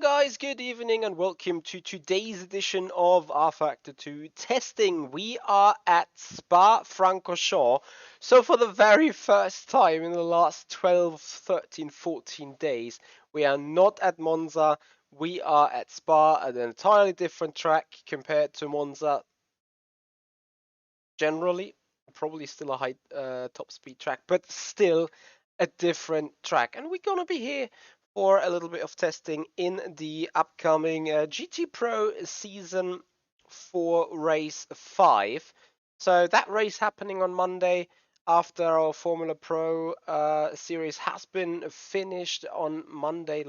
Hello guys, good evening and welcome to today's edition of rFactor 2 testing. We are at Spa-Francorchamps. So for the very first time in the last 12, 13, 14 days, we are not at Monza. We are at Spa, at an entirely different track compared to Monza. Generally, probably still a high top speed track, but still a different track. And we're gonna be here for a little bit of testing in the upcoming GT Pro Season 4 Race 5. So that race happening on Monday after our Formula Pro series has been finished on Monday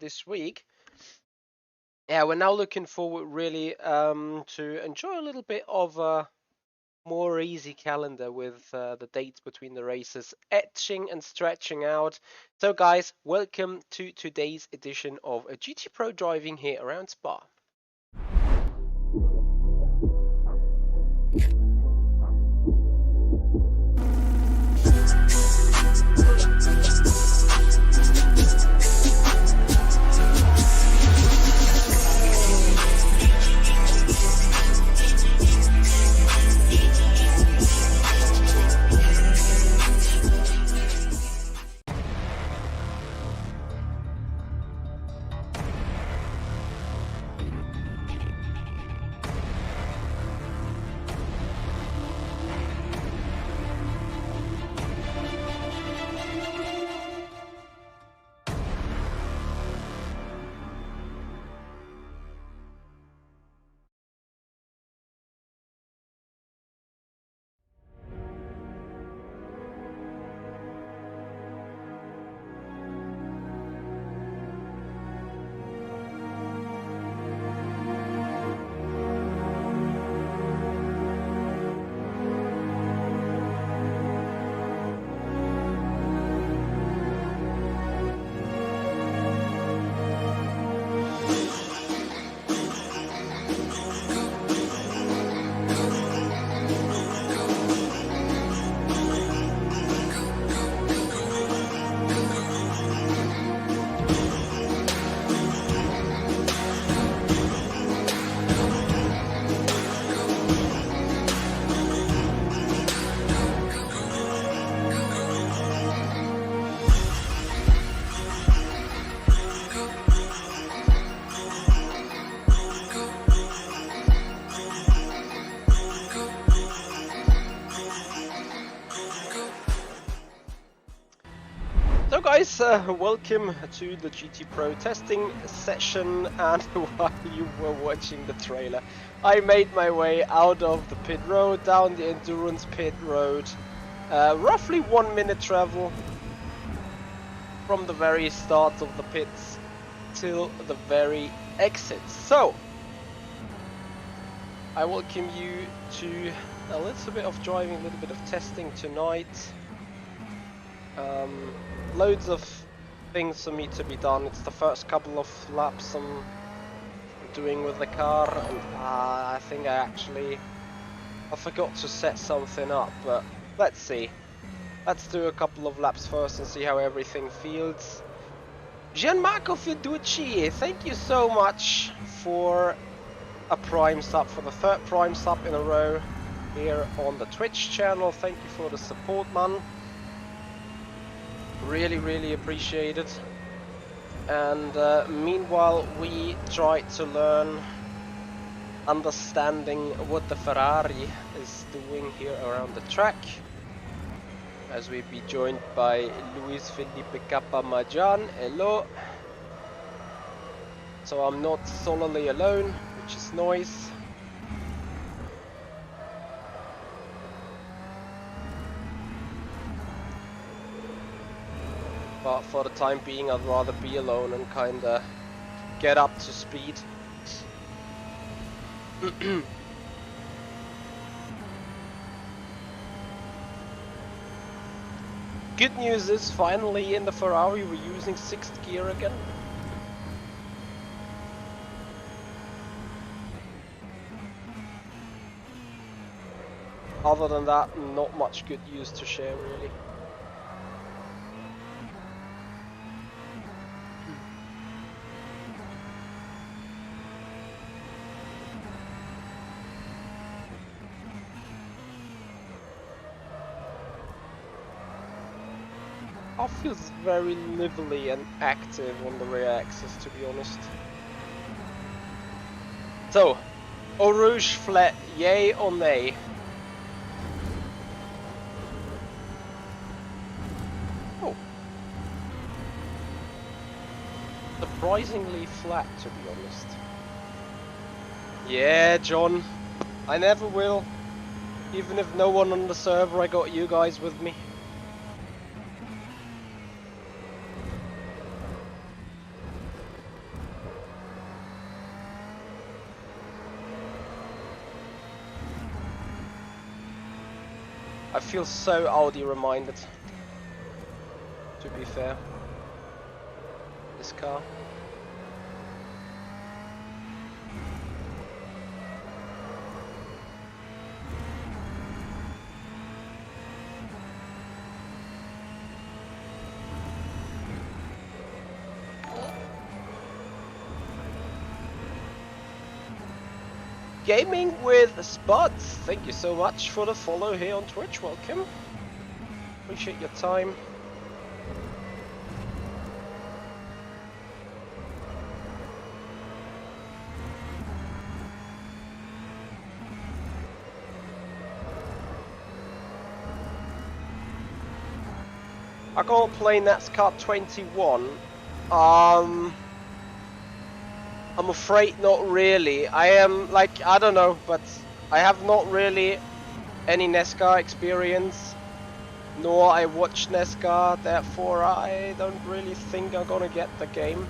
this week. Yeah, we're now looking forward really to enjoy a little bit of a more easy calendar with the dates between the races etching and stretching out. So guys, welcome to today's edition of a GT Pro driving here around Spa. So guys, welcome to the GT Pro testing session, and while you were watching the trailer, I made my way out of the pit road, down the endurance pit road, roughly 1 minute travel from the very start of the pits till the very exit. So, I welcome you to a little bit of driving, a little bit of testing tonight. Loads of things for me to be done. It's the first couple of laps I'm doing with the car, and I think I forgot to set something up, but let's see. Let's do a couple of laps first and see how everything feels. Gianmarco Fiducci, thank you so much for a Prime sub, for the third Prime sub in a row here on the Twitch channel. Thank you for the support, man. Really appreciate it. And meanwhile, we try to learn understanding what the Ferrari is doing here around the track, as we be joined by Luis Felipe Capamajan. Hello. So I'm not solely alone, which is nice. But for the time being, I'd rather be alone and kinda get up to speed. Good news is, finally in the Ferrari we're using 6th gear again. Other than that, not much good news to share really. car feels very lively and active on the rear axis, to be honest. So, Eau Rouge flat, yay or nay? Oh. Surprisingly flat, to be honest. Yeah, John. I never will. Even if no one on the server, I got you guys with me. I feel so Audi reminded, to be fair. This car. Gaming with Spud, thank you so much for the follow here on Twitch, welcome. Appreciate your time. I can't play NASCAR 21. I'm afraid not really. I am like, I don't know, but I have not really any NASCAR experience, nor I watch NASCAR, therefore I don't really think I'm gonna get the game.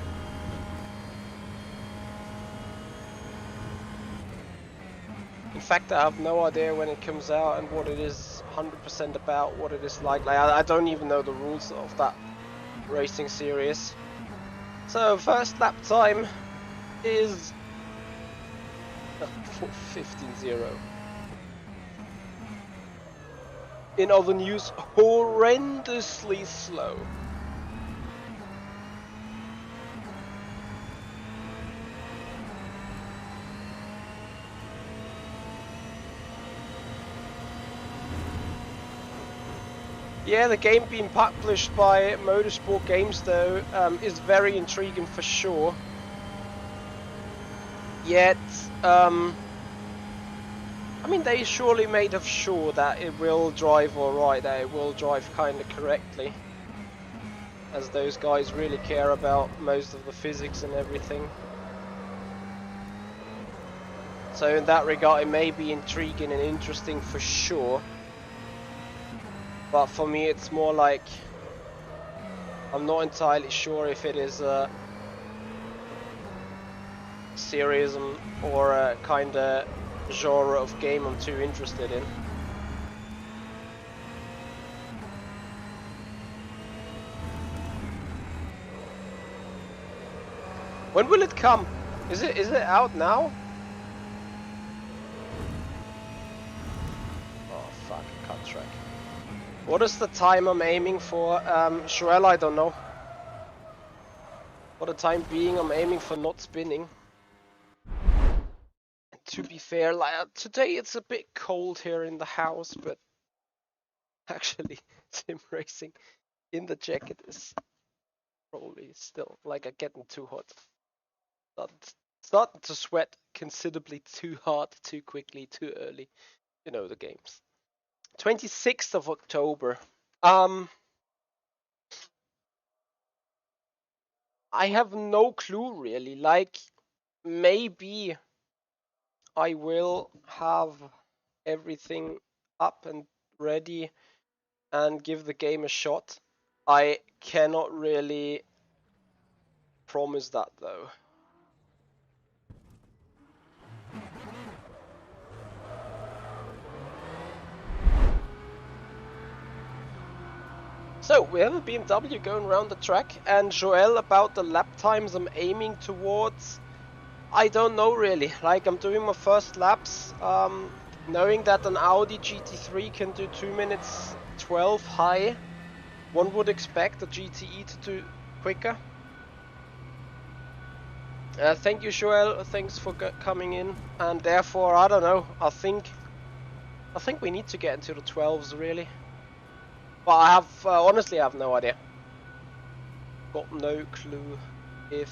In fact, I have no idea when it comes out and what it is 100% about, what it is like I don't even know the rules of that racing series. So first lap time is 15.0. In other news, horrendously slow. Yeah, the game being published by Motorsport Games though is very intriguing for sure. Yet, I mean, they surely made of sure that it will drive alright, that it will drive kinda correctly. As those guys really care about most of the physics and everything. So in that regard, it may be intriguing and interesting for sure. But for me, it's more like, I'm not entirely sure if it is a series or a kind of genre of game I'm too interested in. When will it come? Is it out now? Oh fuck, cut track. What is the time I'm aiming for? Joel, I don't know. For the time being, I'm aiming for not spinning. To be fair, like today it's a bit cold here in the house, but actually sim racing in the jacket is probably still like getting too hot. Starting to sweat considerably too hard, too quickly, too early. You know the games. 26th of October. I have no clue really. Like maybe I will have everything up and ready and give the game a shot. I cannot really promise that though. So we have a BMW going around the track, and Joel, about the lap times I'm aiming towards, I don't know really. Like I'm doing my first laps, knowing that an Audi GT3 can do 2 minutes 12 high, one would expect a GTE to do quicker. Thank you, Joel. Thanks for coming in, and therefore I don't know. I think we need to get into the 12s really. But I have honestly I have no idea. got no clue if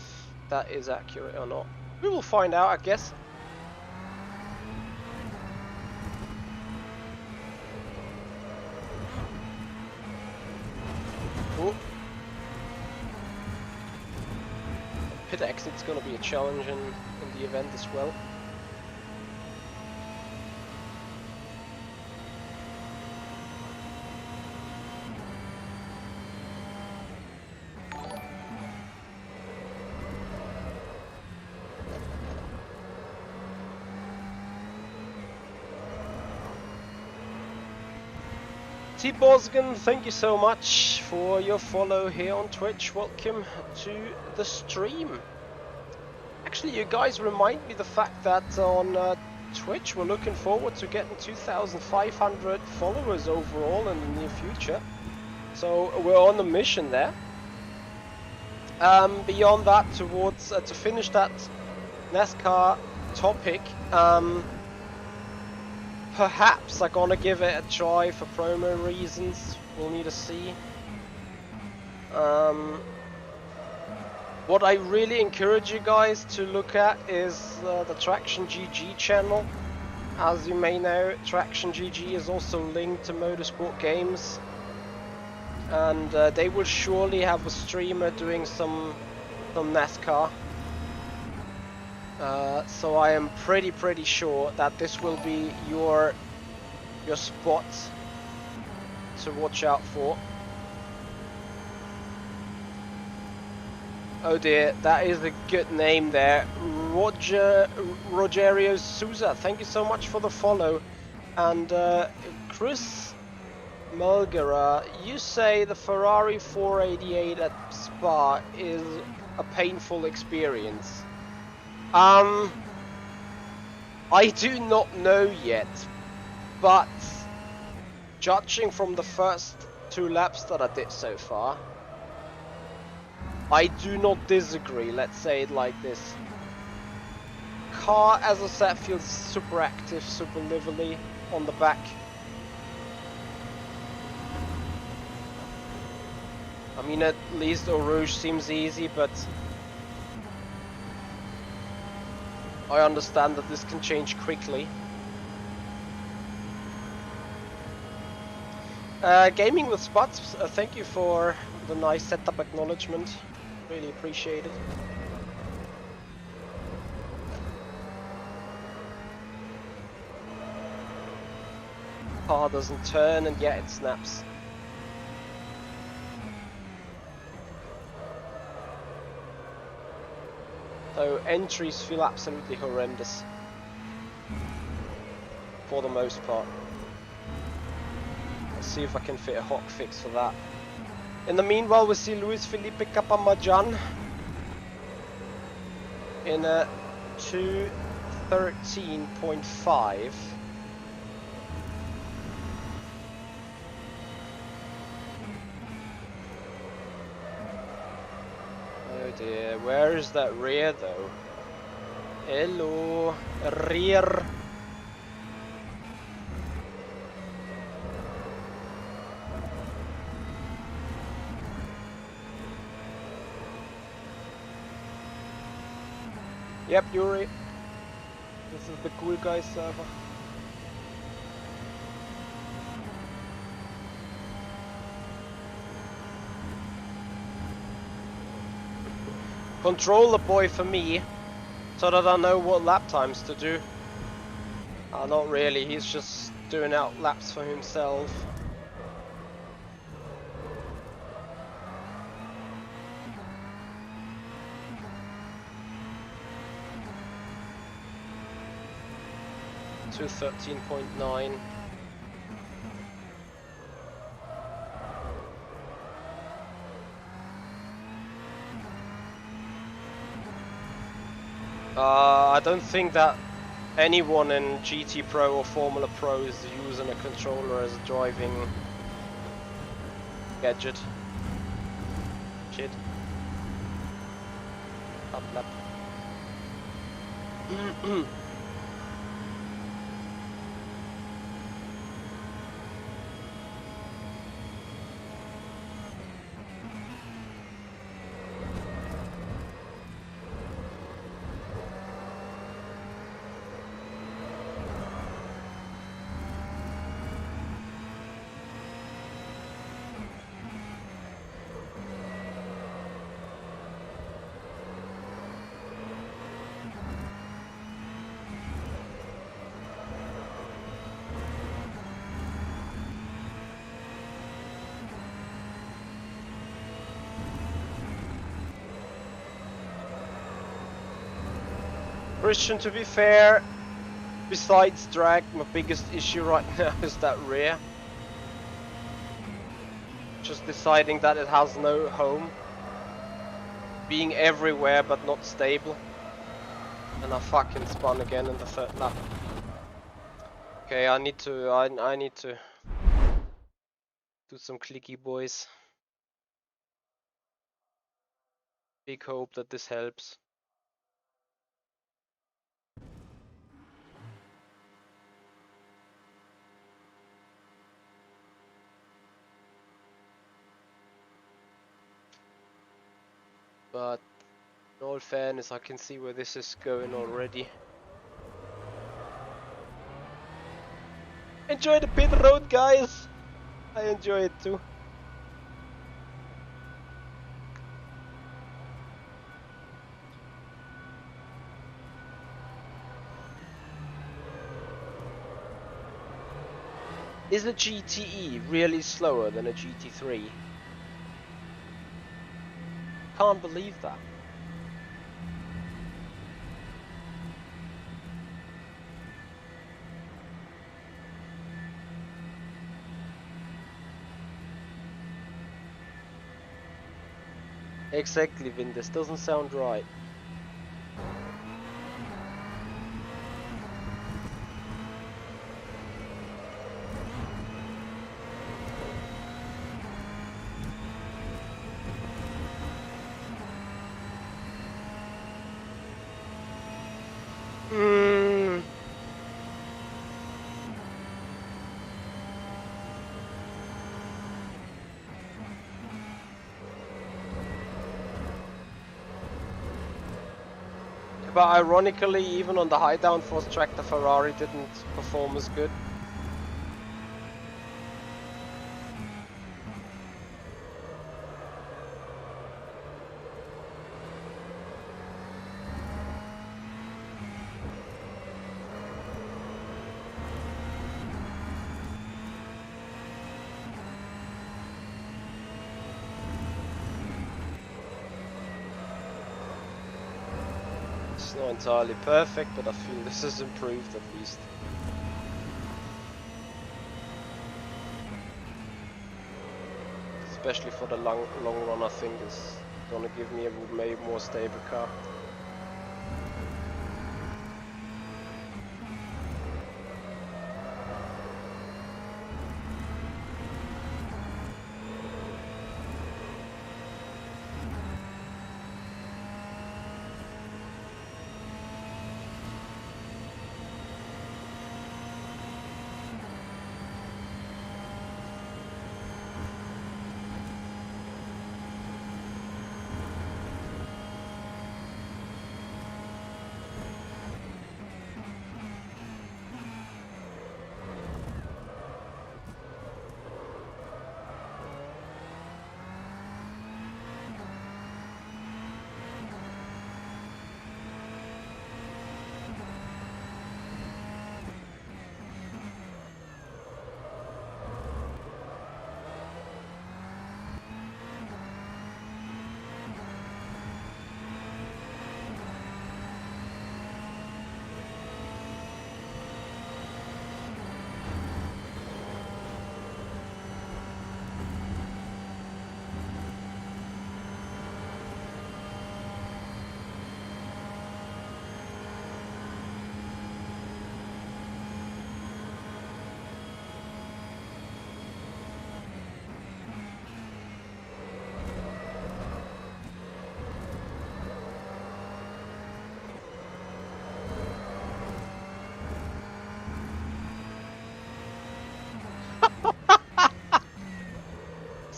that is accurate or not. We will find out, I guess. Oh. Pit exit's going to be a challenge in the event as well. T-Bosgan, thank you so much for your follow here on Twitch. Welcome to the stream. Actually, you guys remind me the fact that on Twitch we're looking forward to getting 2,500 followers overall in the near future. So we're on a mission there. Beyond that, towards to finish that NASCAR topic, perhaps I'm gonna give it a try for promo reasons. We'll need to see. What I really encourage you guys to look at is the Traction GG channel. As you may know, Traction GG is also linked to Motorsport Games, and they will surely have a streamer doing some NASCAR. So I am pretty sure that this will be your spot to watch out for. Oh dear, that is a good name there. Rogerio Souza, thank you so much for the follow. And Chris Mulgara, you say the Ferrari 488 at Spa is a painful experience. I do not know yet, but judging from the first 2 laps that I did so far, I do not disagree, let's say it like this. Car, as I said, feels super active, super lively on the back. I mean, at least Eau Rouge seems easy, but I understand that this can change quickly. Gaming with Spots, thank you for the nice setup acknowledgement. Really appreciate it. Car doesn't turn and yet it snaps. So entries feel absolutely horrendous for the most part. Let's see if I can fit a hot fix for that. In the meanwhile, we see Luis Felipe Capamajan in a 2:13.5. Oh dear, where is that rear though? Hello, rear. Yep, Yuri. This is the cool guy server. Control the boy for me, so that I know what lap times to do. Not really, he's just doing out laps for himself. To 13.9. I don't think that anyone in GT Pro or Formula Pro is using a controller as a driving gadget. Shit. Up lap. Christian, to be fair, besides drag, my biggest issue right now is that rear. Just deciding that it has no home. Being everywhere but not stable. And I fucking spun again in the third lap. Okay, I need to do some clicky, boys. Big hope that this helps. But in all fairness, I can see where this is going already. Enjoy the pit road, guys! I enjoy it too. Is a GTE really slower than a GT3? Can't believe that. Exactly, Vin, this doesn't sound right. But ironically, even on the high downforce track, the Ferrari didn't perform as good. It's not entirely perfect, but I feel this has improved at least. Especially for the long run, I think it's gonna give me a maybe more stable car.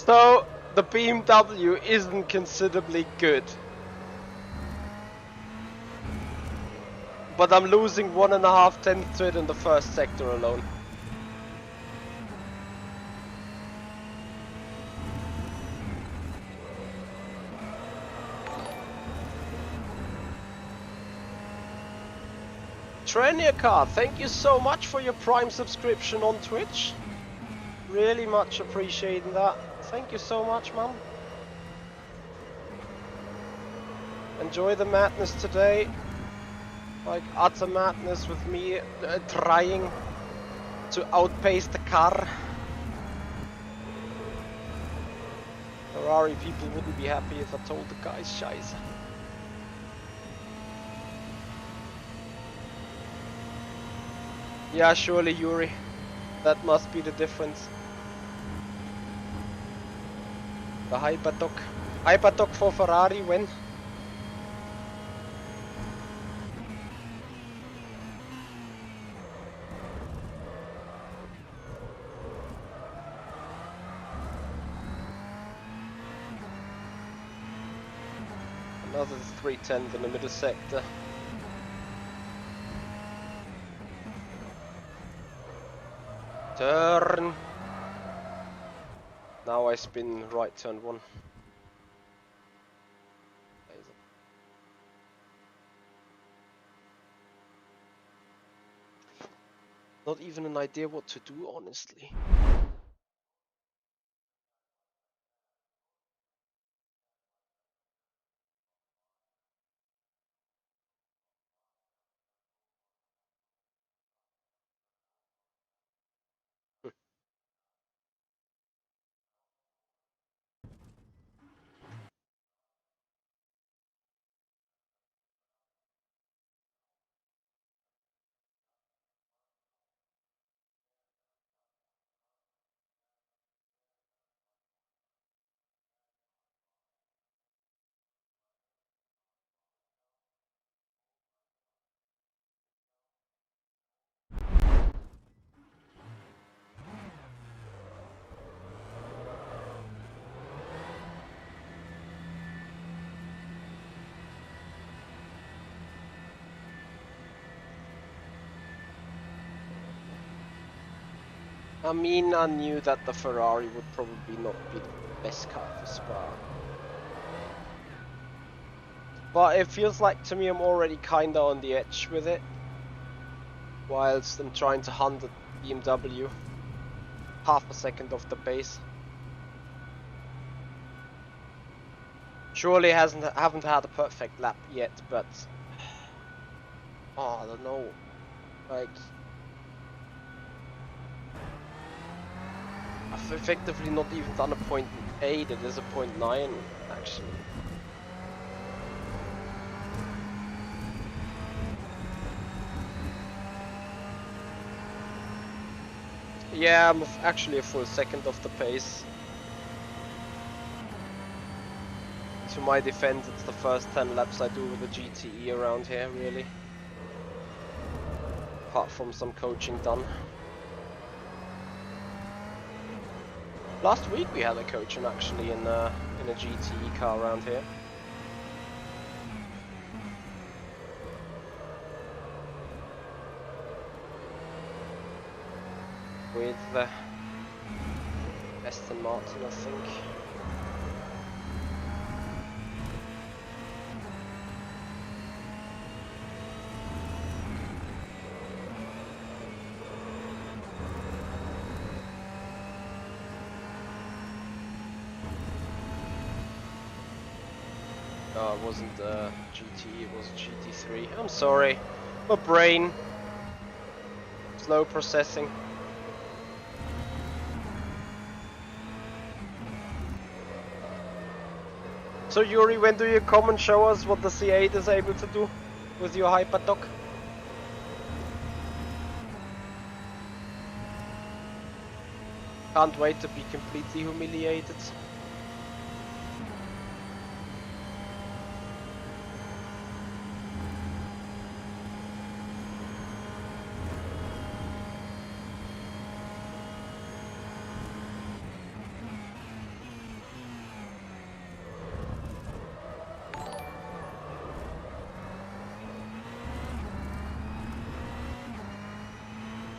So, the BMW isn't considerably good. But I'm losing 1.5 tenths to it in the first sector alone. Treniacar, thank you so much for your Prime subscription on Twitch. Really much appreciating that. Thank you so much, man. Enjoy the madness today. Like utter madness with me trying to outpace the car. Ferrari people wouldn't be happy if I told the guys scheiße. Yeah, surely Yuri. That must be the difference. The Hyperdock. Hyperdock for Ferrari when? Another 310 in the middle sector. Turn. Now I spin right turn 1. Not even an idea what to do, honestly. I mean, I knew that the Ferrari would probably not be the best car for Spa. But it feels like to me I'm already kinda on the edge with it. Whilst I'm trying to hunt the BMW. Half a second off the pace. Surely haven't had a perfect lap yet, but oh, I don't know. Like I've effectively not even done a 0.8, it is a 0.9 actually. Yeah, I'm actually a full second off the pace. To my defense, it's the first 10 laps I do with the GTE around here, really. Apart from some coaching done. Last week we had a coaching actually in a GTE car around here. With Aston Martin, I think. No, it wasn't GT, it was GT3. I'm sorry, my brain, slow processing. So Yuri, when do you come and show us what the C8 is able to do with your Hyperdock? Can't wait to be completely humiliated.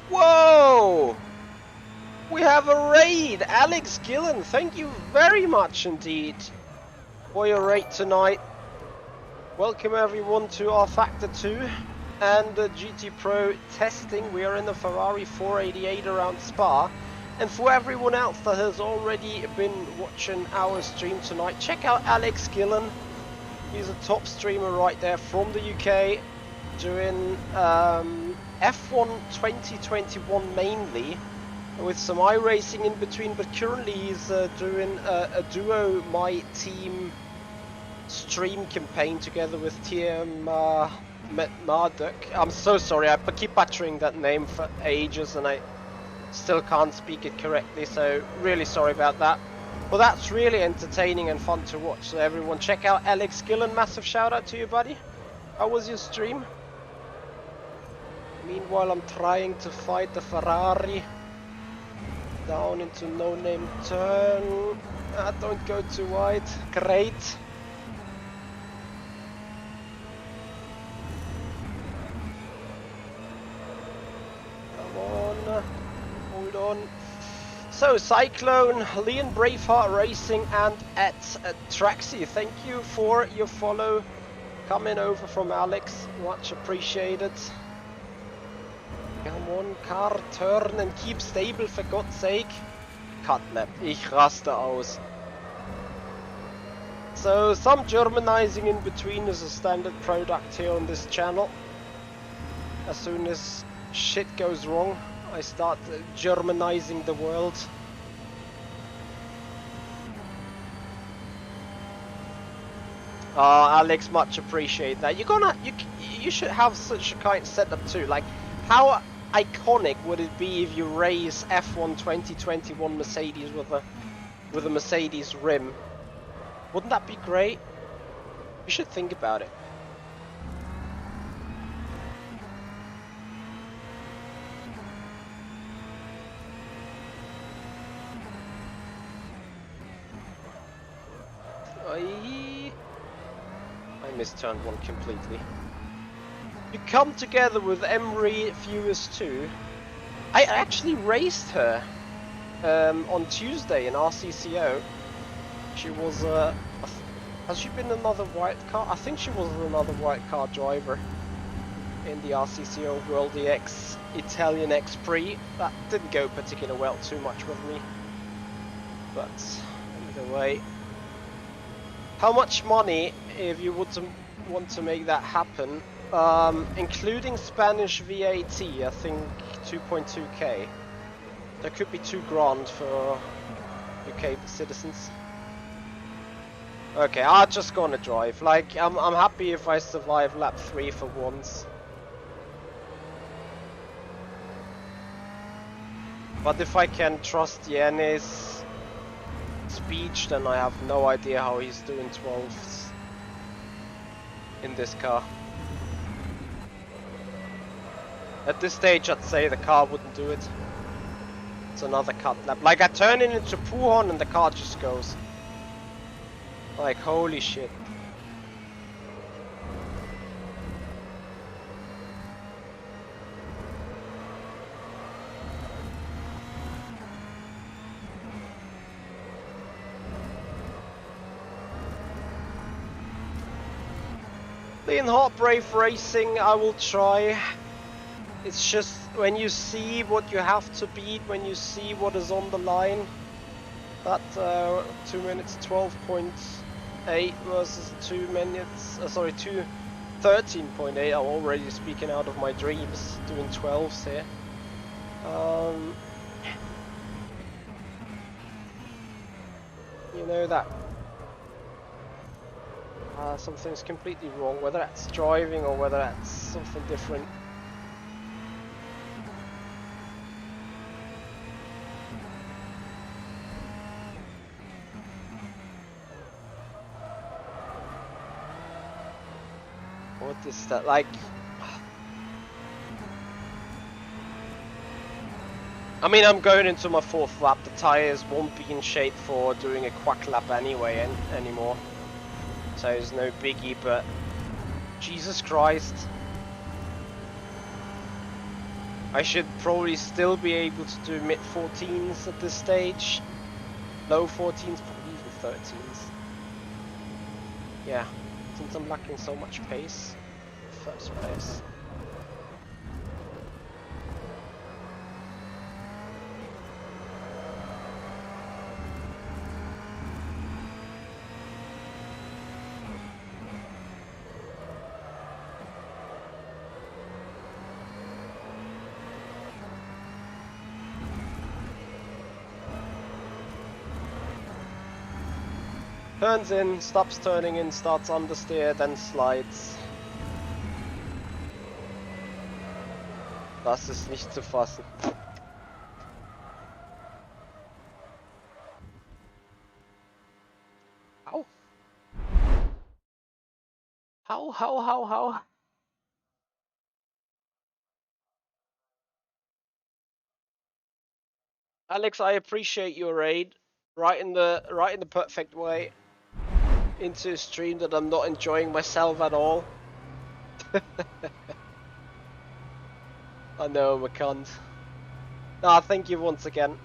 Whoa! We have a raid! Alex Gillen, thank you very much indeed for your raid tonight. Welcome everyone to rFactor 2 and the GT Pro testing. We are in the Ferrari 488 around Spa. And for everyone else that has already been watching our stream tonight, check out Alex Gillen. He's a top streamer right there from the UK. doing F1 2021 mainly, with some iRacing in between, but currently he's doing a duo My Team stream campaign together with TM Marduk. I'm so sorry, I keep butchering that name for ages and I still can't speak it correctly, so really sorry about that. Well, that's really entertaining and fun to watch, so everyone check out Alex Gillen. Massive shout out to you, buddy. How was your stream? Meanwhile, I'm trying to fight the Ferrari down into no-name turn. Don't go too wide. Great. Come on. Hold on. So, Cyclone, Leon Braveheart Racing, and at Traxi, thank you for your follow. Coming over from Alex. Much appreciated. Come on, car, turn and keep stable, for God's sake. Cut lap, ich raste aus. So, some Germanizing in between is a standard product here on this channel. As soon as shit goes wrong, I start Germanizing the world. Alex, much appreciate that. You should have such a kind of setup too. Like, how iconic would it be if you race F1 2021 Mercedes with a Mercedes rim? Wouldn't that be great? You should think about it. I misturned one completely. You come together with Emery Viewers too. I actually raced her on Tuesday in RCCO. She was has she been another white car? I think she was another white car driver in the RCCO World EX Italian X Prix. That didn't go particularly well too much with me, but either way. How much money, if you would want to make that happen, including Spanish VAT, I think 2.2k. That could be $2,000 for UK citizens. Okay, I'm just gonna drive. Like, I'm happy if I survive lap 3 for once. But if I can trust Yannis' speech, then I have no idea how he's doing 12s in this car. At this stage, I'd say the car wouldn't do it. It's another cut lap. Like, I turn it into Puhon and the car just goes. Like, holy shit. In Hot Brave Racing, I will try. It's just when you see what you have to beat, when you see what is on the line, that 2 minutes 12.8 versus 2 minutes, sorry, 2:13.8. I'm already speaking out of my dreams, doing 12s here. You know that something's completely wrong, whether that's driving or whether that's something different. What is that, like? I mean, I'm going into my 4th lap. The tires won't be in shape for doing a quack lap anyway anymore. So it's no biggie, but Jesus Christ. I should probably still be able to do mid 14s at this stage. Low 14s, probably even 13s. Yeah, since I'm lacking so much pace. First place. Turns in, stops turning in, starts understeer, then slides. Das ist nicht zu fassen. How? How? Alex, I appreciate your raid. Right in the perfect way. Into a stream that I'm not enjoying myself at all. I know, I'm a cunt. Ah, thank you once again.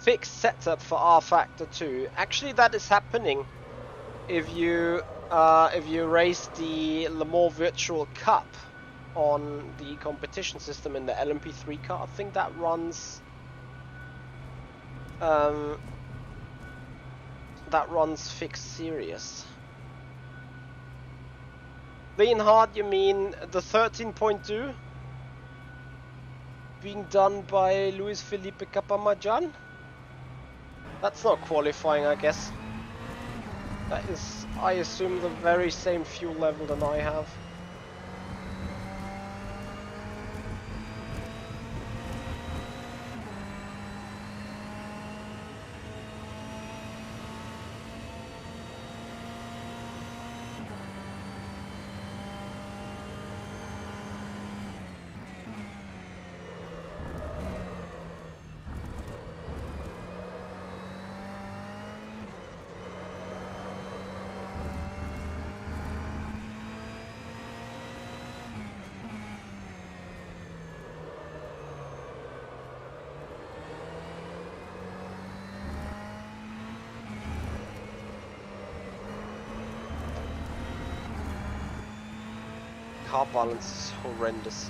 Fixed setup for rFactor 2. Actually, that is happening if you race the Le Mans Virtual Cup on the competition system in the LMP3 car. I think that runs fixed series. Lean hard, you mean the 13.2 being done by Luis Felipe Capamajan? That's not qualifying, I guess. That is, I assume, the very same fuel level than I have. Car balance is horrendous.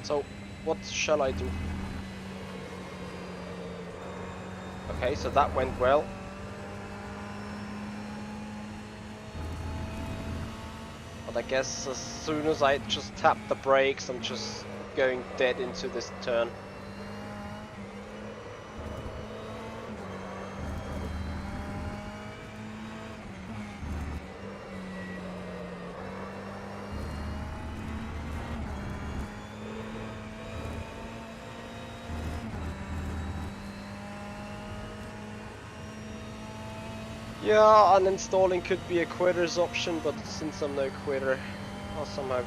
So, what shall I do? Okay, so that went well. But I guess as soon as I just tap the brakes, I'm just going dead into this turn. Yeah, uninstalling could be a quitter's option, but since I'm no quitter, I'll somehow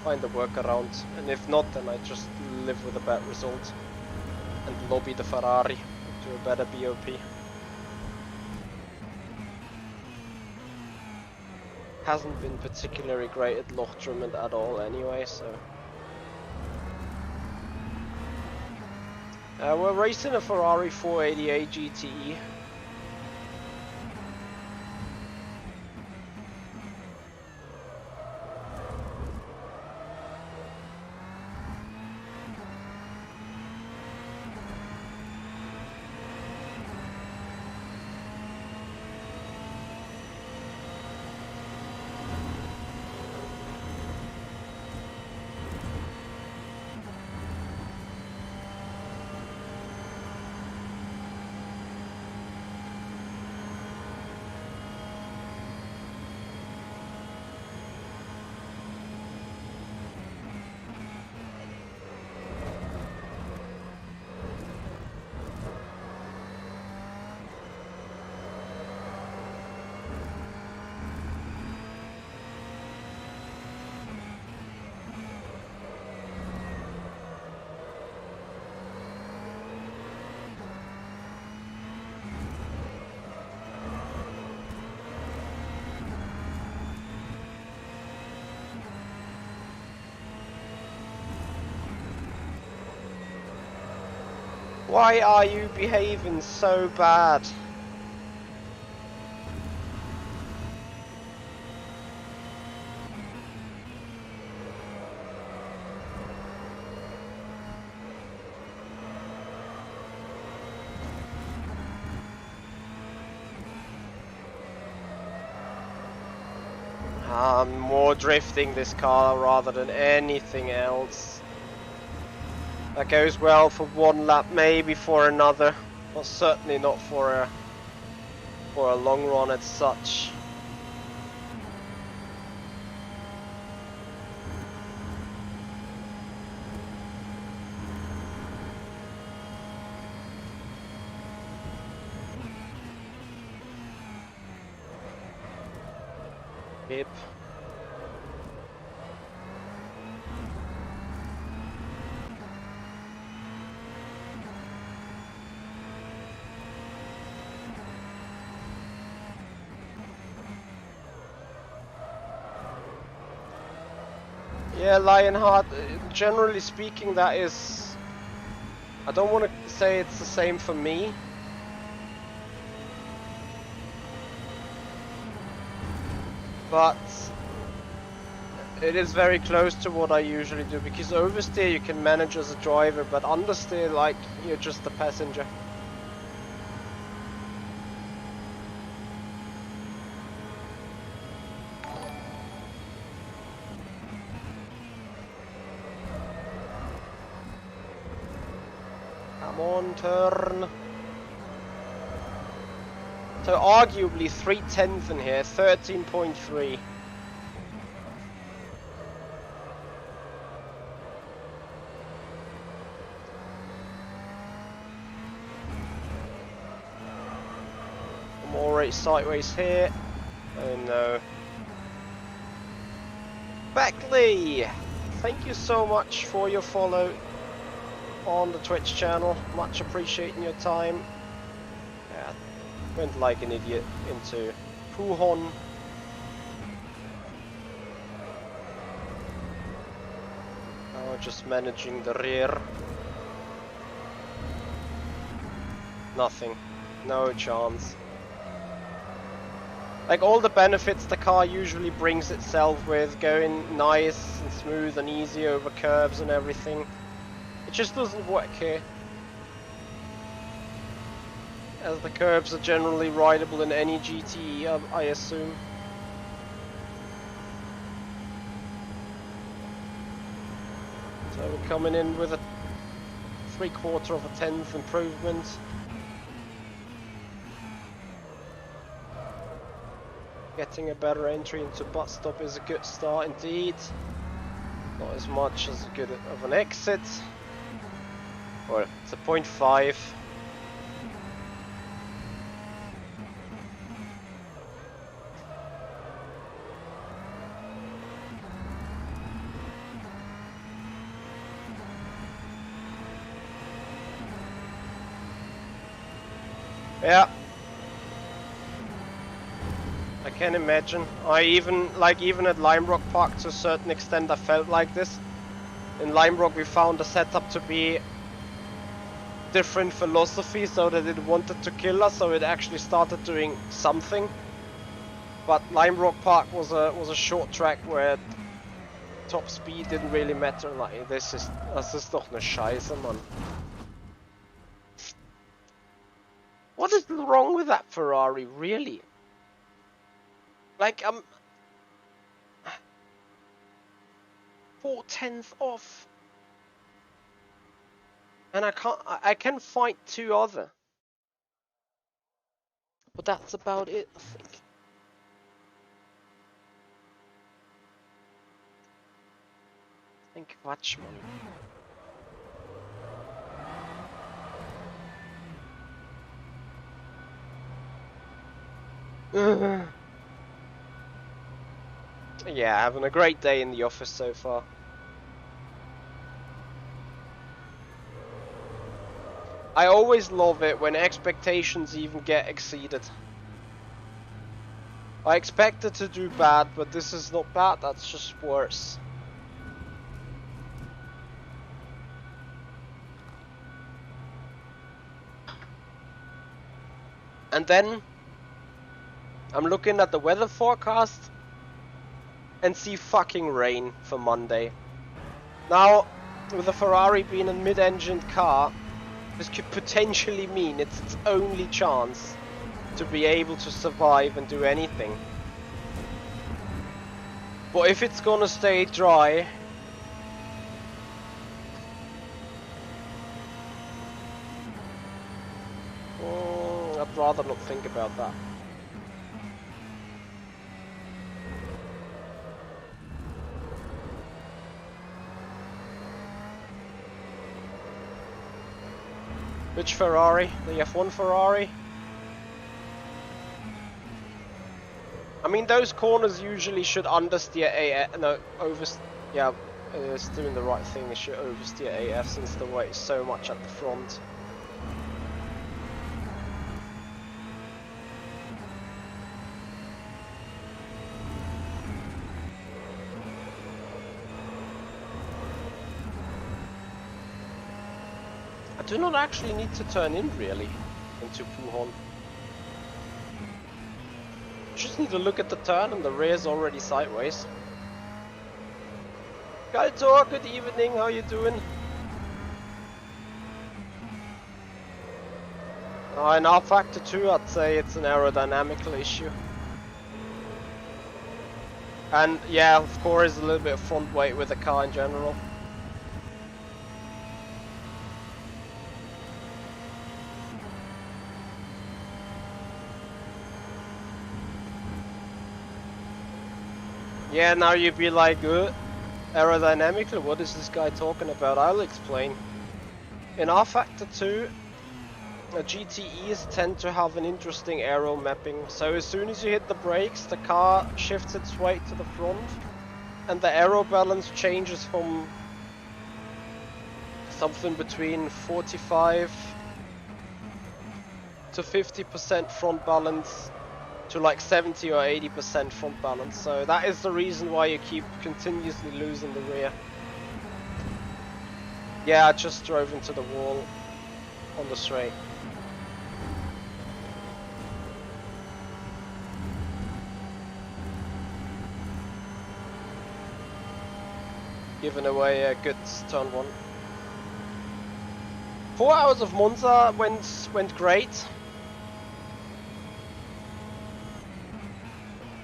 find a workaround. And if not, then I just live with a bad result and lobby the Ferrari to a better BOP. Hasn't been particularly great at Lochtrumment at all anyway, so... we're racing a Ferrari 488 GTE. Why are you behaving so bad? I'm more drifting this car rather than anything else. That goes well for one lap, maybe for another. Well, certainly not for a long run as such. Yep. Yeah, Lionheart, generally speaking, that is... I don't want to say it's the same for me. But it is very close to what I usually do, because oversteer you can manage as a driver, but understeer, like, you're just a passenger. Come on, turn. So arguably 3/10 in here, 13.3. More race sideways here. Oh no. Beckley! Thank you so much for your follow on the Twitch channel. Much appreciating your time. Yeah, went like an idiot into Puhon. Oh, just managing the rear. Nothing. No chance. Like all the benefits the car usually brings itself with, going nice and smooth and easy over curves and everything. It just doesn't work here. As the curves are generally rideable in any GTE, I assume. So we're coming in with a 3/4 of a tenth improvement. Getting a better entry into bus stop is a good start indeed. Not as much as good of an exit. Well, it's a 0.5. Yeah. I can imagine. Even at Lime Rock Park to a certain extent I felt like this. In Lime Rock we found the setup to be different philosophy, so that it wanted to kill us, so it actually started doing something. But Lime Rock Park was a short track where top speed didn't really matter. Like das ist doch eine Scheiße, Mann. What is wrong with that Ferrari, really? Like, 4/10 off. And I can fight 2 other. But that's about it, I think. Quatsch, man. Yeah, having a great day in the office so far. I always love it when expectations even get exceeded. I expected to do bad, but this is not bad, that's just worse. And then I'm looking at the weather forecast and see fucking rain for Monday. Now, with a Ferrari being a mid-engined car, this could potentially mean it's its only chance to be able to survive and do anything. But if it's gonna stay dry, rather not think about that. Which Ferrari? The F1 Ferrari? I mean, those corners usually should understeer AF, no, yeah, it's doing the right thing, it should oversteer AF since the weight is so much at the front. I do not actually need to turn in really into Puhon. Just need to look at the turn and the rear's already sideways. Galtor, good evening, how you doing? In rFactor 2 I'd say it's an aerodynamical issue. And yeah, of course a little bit of front weight with the car in general. Yeah, now you'd be like, aerodynamically, what is this guy talking about? I'll explain. In rFactor 2, GTEs tend to have an interesting aero mapping. So as soon as you hit the brakes, the car shifts its weight to the front, and the aero balance changes from something between 45 to 50% front balance to like 70 or 80% front balance. So that is the reason why you keep continuously losing the rear. Yeah, I just drove into the wall on the straight. Giving away a good turn one. 4 hours of Monza went great.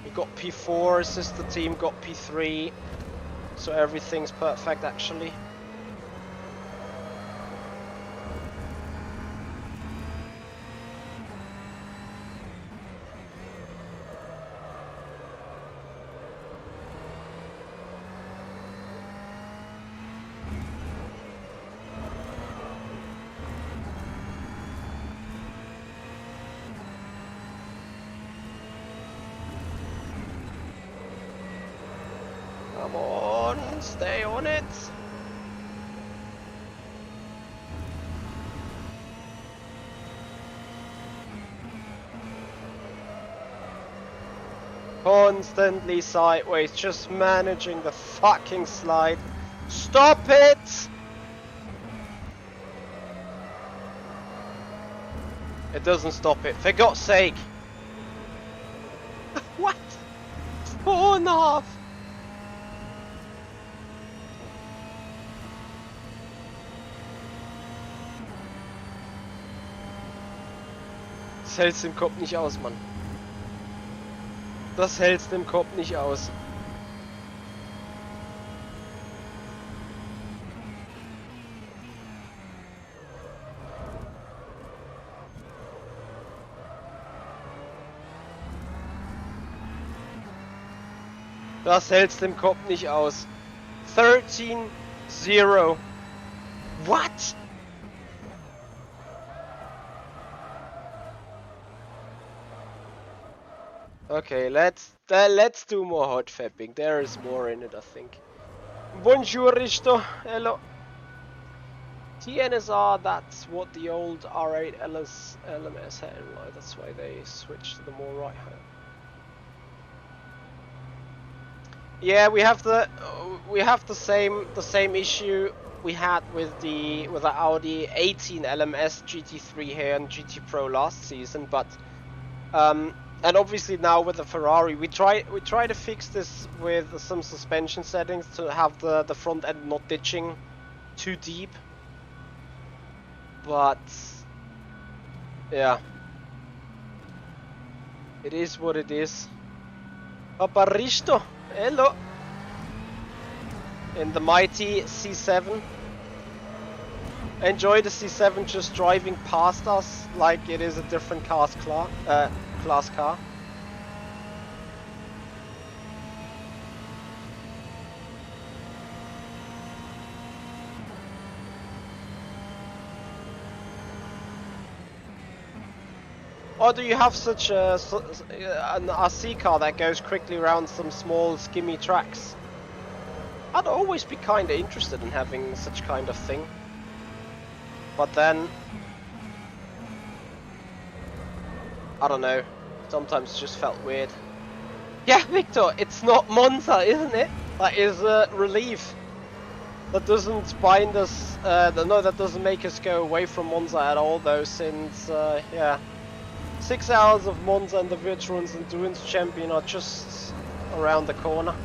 We got P4, sister team got P3, so everything's perfect actually. Come on, stay on it. Constantly sideways, just managing the fucking slide. Stop it! It doesn't stop it, for God's sake. What? 4.5. Das hält's im Kopf nicht aus, Mann. Das hält's im Kopf nicht aus. Das hält's im Kopf nicht aus. 13-0. What? Okay, let's do more hot fapping. There is more in it, I think. Bonjour, Risto. Hello. TNSR, that's what the old R8 LMS had. Right? That's why they switched to the more right hand. Yeah, we have the same issue we had with the Audi 18 LMS GT3 here and GT Pro last season, but and obviously now with the Ferrari, we try to fix this with some suspension settings to have the front end not ditching too deep. But yeah, it is what it is. Paparisto, hello. In the mighty C7. I enjoy the C7 just driving past us like it is a different class car. Or do you have such an RC car that goes quickly around some small skimmy tracks? I'd always be kind of interested in having such kind of thing. But then, I don't know, sometimes it just felt weird. Yeah, Victor, it's not Monza, isn't it? That is a relief. That doesn't bind us, no, that doesn't make us go away from Monza at all though, since, yeah. 6 hours of Monza and the Virtual Endurance Champion are just around the corner.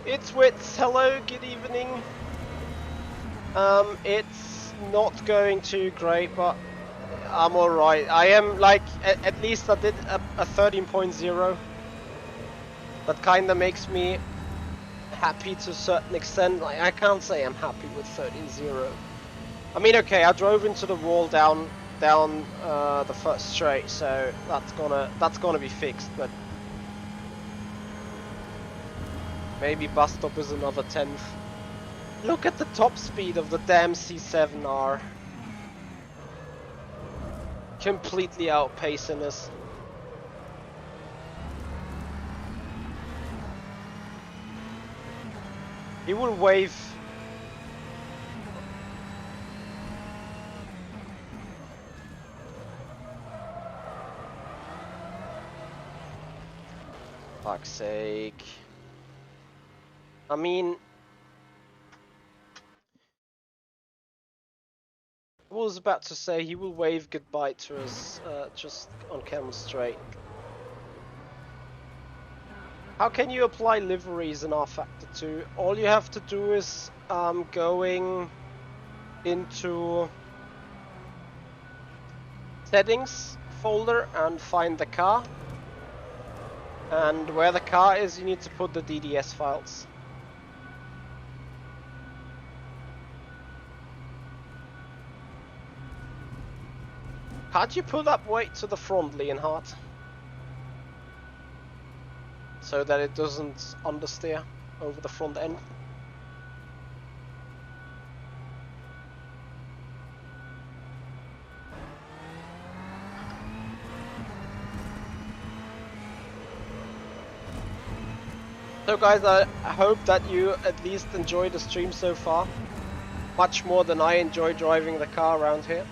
It's Wits, hello, good evening. It's not going too great, but I'm alright. I am like, at least I did a 13.0. That kinda makes me happy to a certain extent. Like, I can't say I'm happy with 13.0. I mean, okay, I drove into the wall down the first straight, so that's gonna be fixed, but maybe bus stop is another 10th. Look at the top speed of the damn C7R. Completely outpacing us. He will wave. Fuck's sake. I mean, I was about to say he will wave goodbye to us just on camera straight. How can you apply liveries in rFactor 2? All you have to do is going into settings folder and find the car. And where the car is, you need to put the DDS files. How'd you put up weight to the front, Leonhardt? So that it doesn't understeer over the front end. So guys, I hope that you at least enjoy the stream so far. Much more than I enjoy driving the car around here.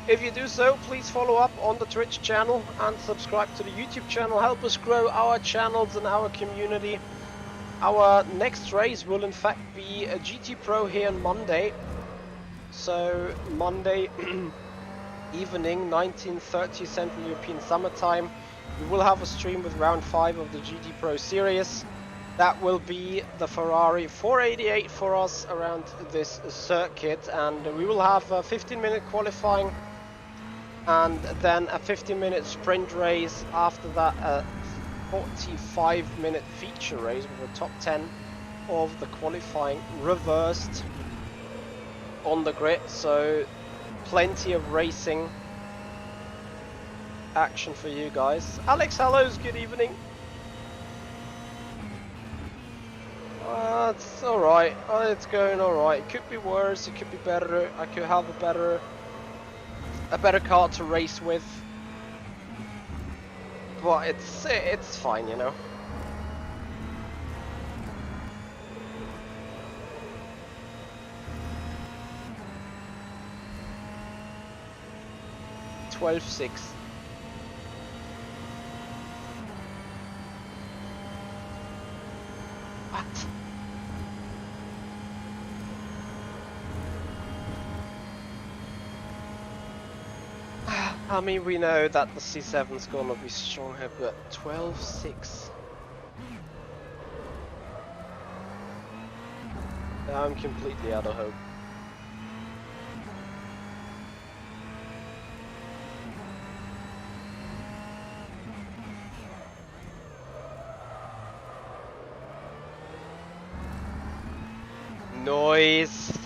If you do so, please follow up on the Twitch channel and subscribe to the YouTube channel. Help us grow our channels and our community. Our next race will in fact be a GT Pro here on Monday. So Monday evening, 19:30 Central European Summertime, we will have a stream with round 5 of the GT Pro series. That will be the Ferrari 488 for us around this circuit, and we will have a 15-minute qualifying and then a 15-minute sprint race. After that, a 45-minute feature race with a top 10 of the qualifying reversed on the grid. So plenty of racing action for you guys. Alex, hellos, good evening. It's alright, it's going alright. It could be worse, it could be better. I could have a better car to race with, but it's fine, you know. (12.6). What? I mean, we know that the C7's gonna be stronger, but 12.6. I'm completely out of hope. boys.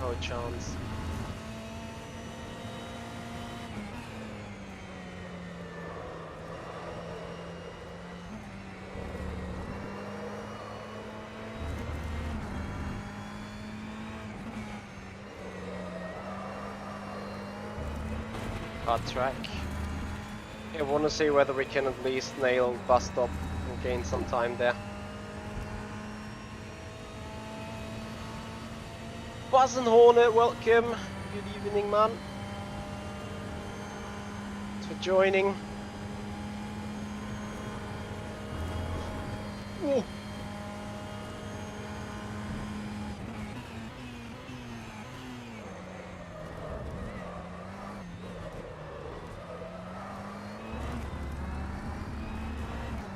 No chance. Hard track. I want to see whether we can at least nail bus stop and gain some time there. Buzz and Hornet, welcome. Good evening, man. Thanks for joining. Ooh.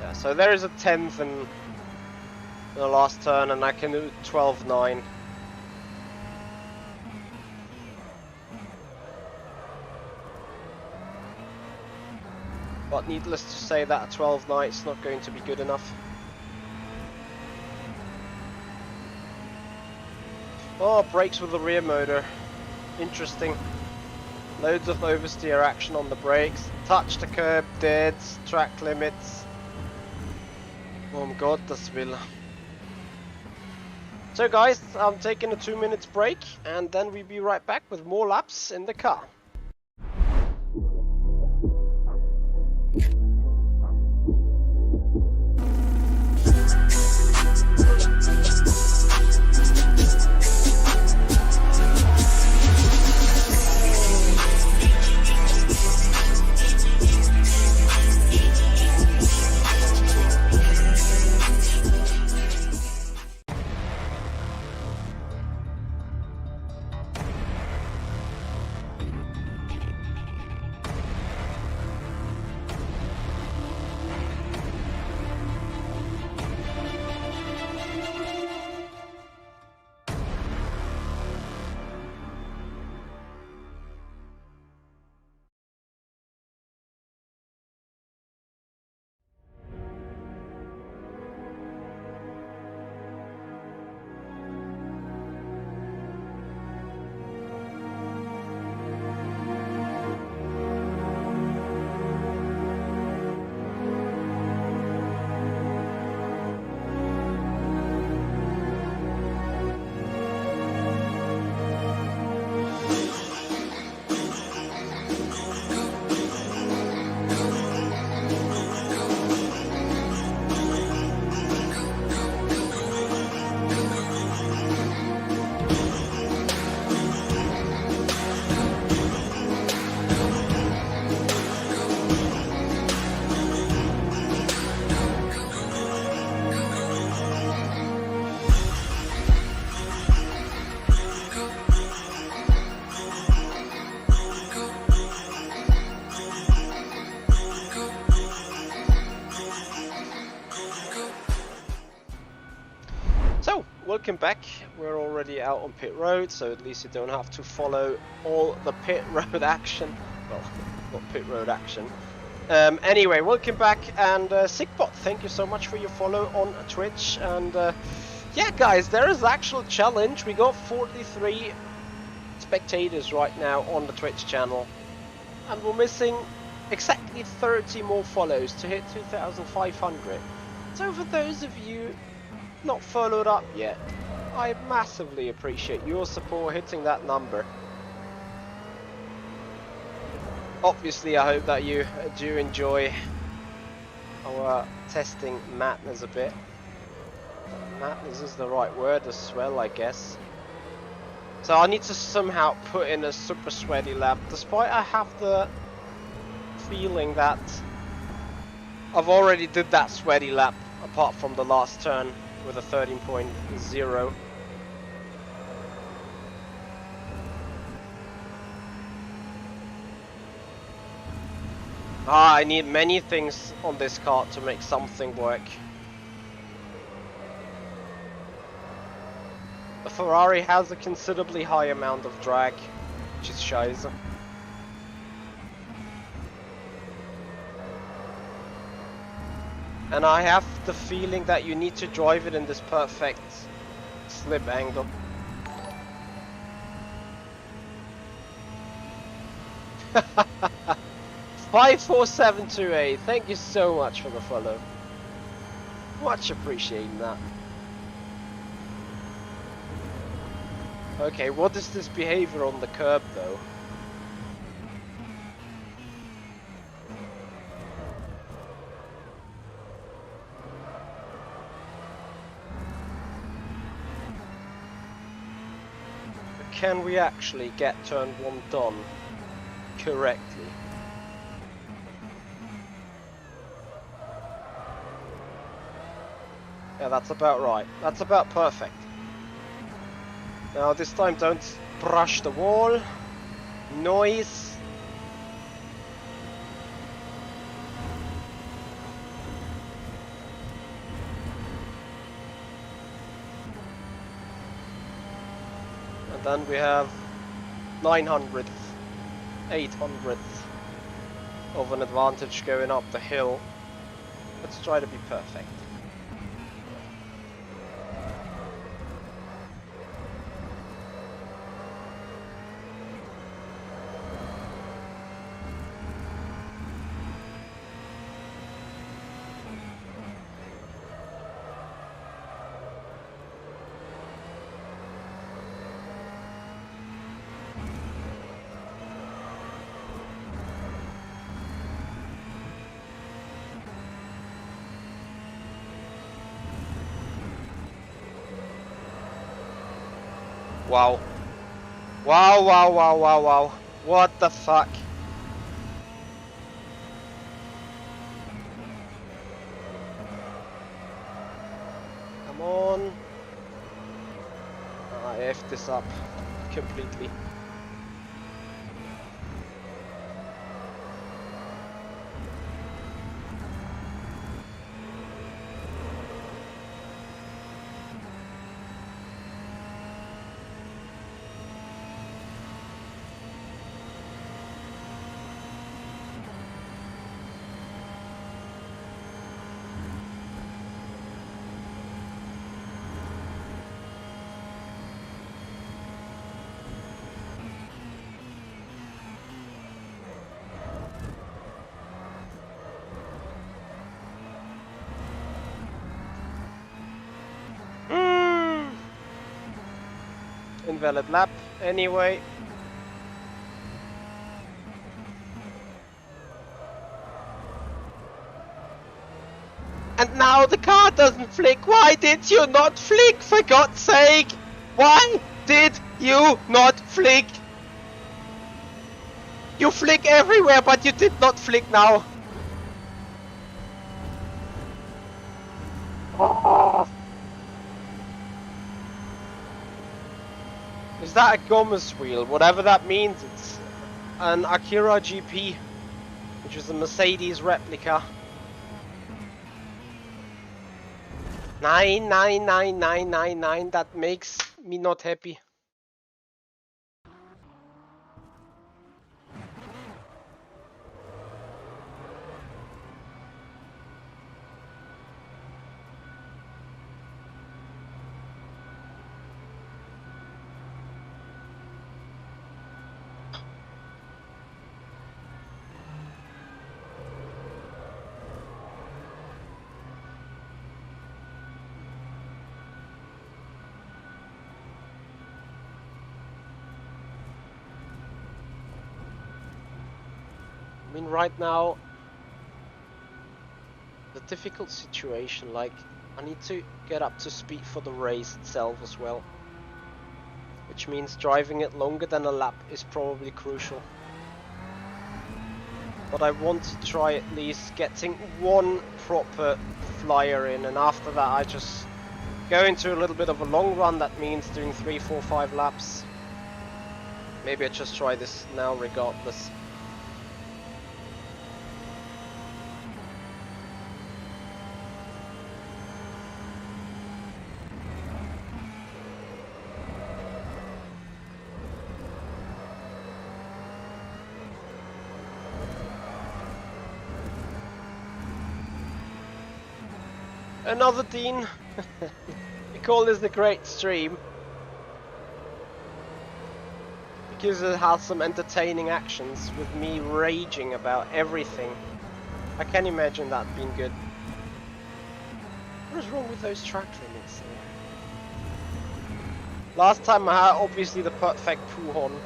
Yeah, so there is a 10th in the last turn, and I can do 12.9. But needless to say that a 12.9 is not going to be good enough. Oh, brakes with the rear motor. Interesting. Loads of oversteer action on the brakes. Touch the curb, dead, track limits. Oh god, das will. So guys, I'm taking a 2 minutes break and then we'll be right back with more laps in the car. Welcome back. We're already out on pit road, so at least you don't have to follow all the pit road action. Well, not pit road action. Anyway, welcome back, and Sigbot, thank you so much for your follow on Twitch. And yeah, guys, there is actual challenge. We got 43 spectators right now on the Twitch channel, and we're missing exactly 30 more follows to hit 2,500. So for those of you not followed up yet, I massively appreciate your support hitting that number. Obviously, I hope that you do enjoy our testing madness a bit. Madness is the right word as well, I guess. So I need to somehow put in a super sweaty lap, despite I have the feeling that I've already did that sweaty lap, apart from the last turn with a 13.0. I need many things on this car to make something work. The Ferrari has a considerably high amount of drag, which is scheiße. And I have the feeling that you need to drive it in this perfect slip angle. Haha. 54728, thank you so much for the follow. Much appreciating that. Okay, what is this behavior on the curb though? Can we actually get turn 1 done correctly? Yeah, that's about right. That's about perfect. Now this time don't brush the wall. Noise. And then we have 900th, 800th of an advantage going up the hill. Let's try to be perfect. Wow. Wow, wow, wow, wow, wow. What the fuck? Come on. I effed this up completely. Invalid lap, anyway. And now the car doesn't flick. Why did you not flick, for God's sake? Why did you not flick? You flick everywhere, but you did not flick now. Oh. Is that a Gomez wheel? Whatever that means, it's an Acura GP, which is a Mercedes replica. 9999999, that makes me not happy. I mean, right now, the difficult situation, like, I need to get up to speed for the race itself as well. Which means driving it longer than a lap is probably crucial. But I want to try at least getting one proper flyer in, and after that I just go into a little bit of a long run. That means doing 3, 4, 5 laps. Maybe I just try this now regardless. Another Dean. We call this the Great Stream because it has some entertaining actions with me raging about everything. I can imagine that being good. What is wrong with those track limits? Last time I had obviously the perfect pull-on.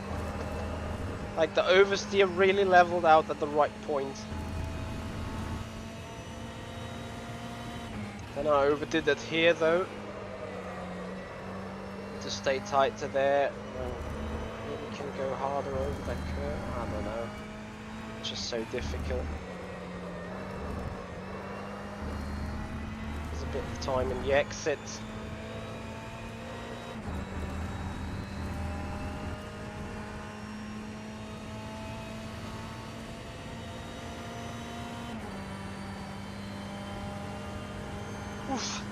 Like the oversteer really leveled out at the right point. Then I overdid it here though. To stay tight to there. Maybe can go harder over that curve. I don't know. It's just so difficult. There's a bit of time in the exit. Oof.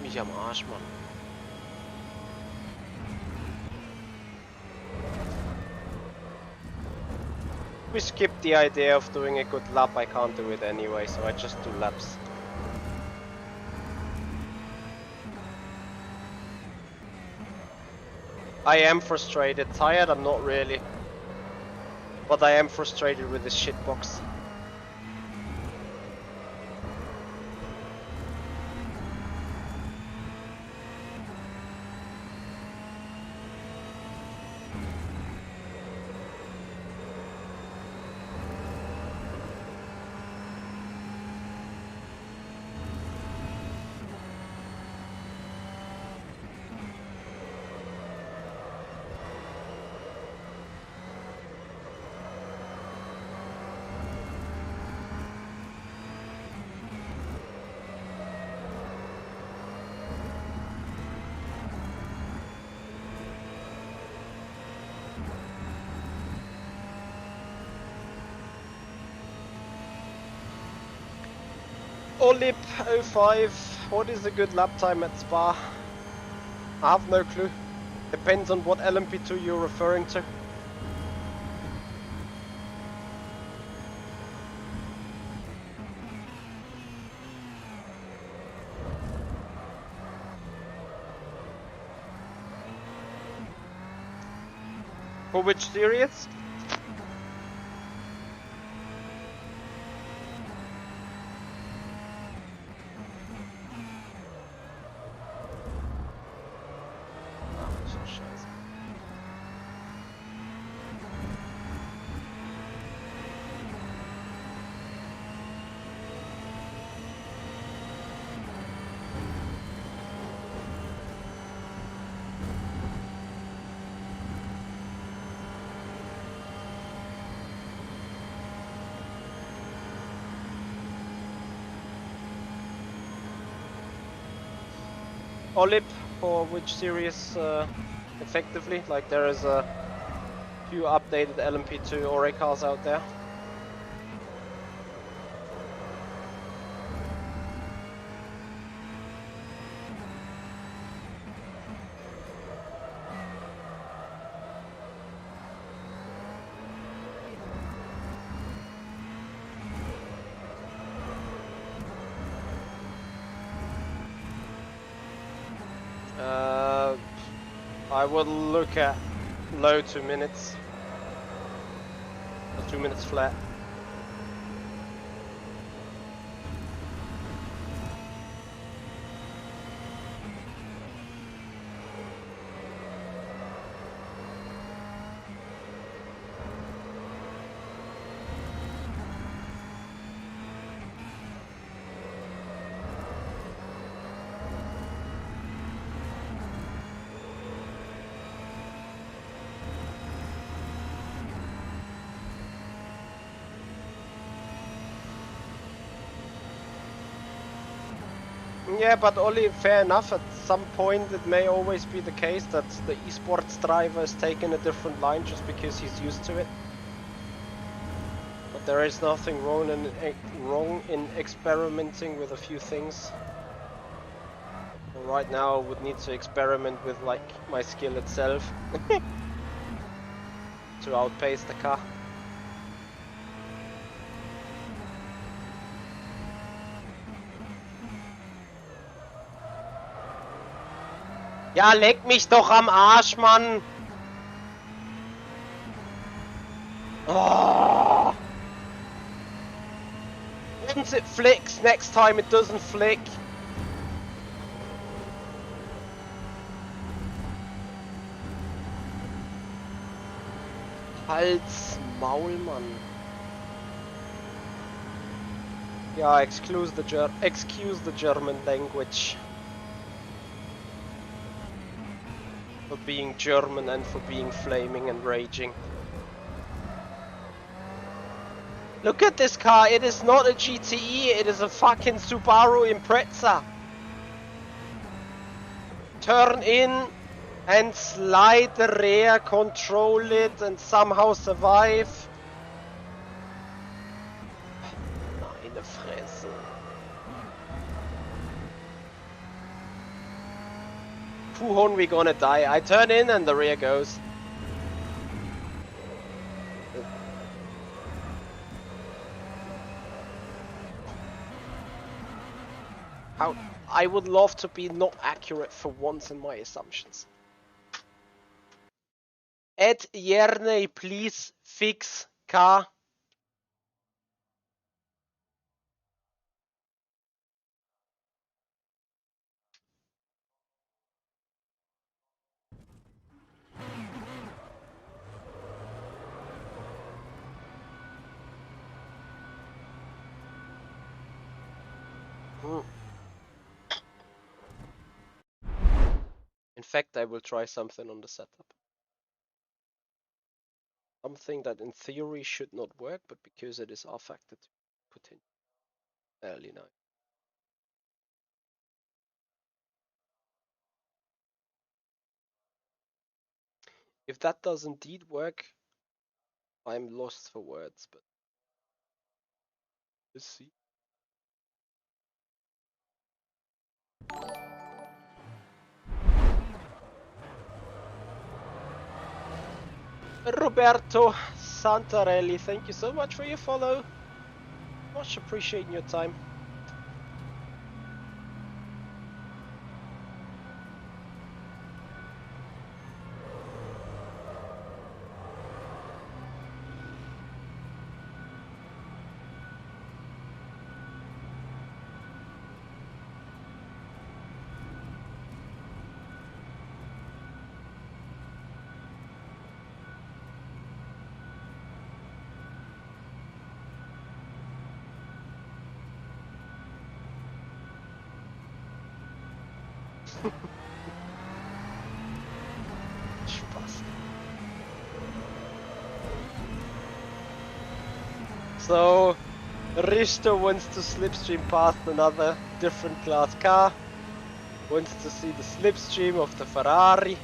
Mich am Arsch, Mann. We skipped the idea of doing a good lap. I can't do it anyway, so I just do laps. I am frustrated. Tired, I'm not really. But I am frustrated with this shitbox. Olip 05, what is a good lap time at Spa? I have no clue. Depends on what LMP2 you're referring to. For which series? Olip for which series effectively? Like there is a few updated LMP2 Ore cars out there. I would look at low 2 minutes. Or 2 minutes flat. Yeah, but Oli, fair enough, at some point it may always be the case that the esports driver is taking a different line just because he's used to it. But there is nothing wrong in experimenting with a few things. Well, right now I would need to experiment with like my skill itself to outpace the car. Ja, leck mich doch am Arsch, Mann! Oh. Once it flicks, next time it doesn't flick. Halt's Maul, Mann. Yeah, excuse the German language. For being German and for being flaming and raging. Look at this car, it is not a GTE, it is a fucking Subaru Impreza. Turn in and slide the rear, control it and somehow survive. Meine Fresse. Puhon, we gonna die. I turn in and the rear goes. How I would love to be not accurate for once in my assumptions. Ed Yerney, please fix car. In fact, I will try something on the setup. Something that in theory should not work, but because it is rFactor to put in early night. If that does indeed work, I'm lost for words, but let's see. Roberto Santarelli, thank you so much for your follow. Much appreciating your time. Spaß. So, Richter wants to slipstream past another different class car. Wants to see the slipstream of the Ferrari.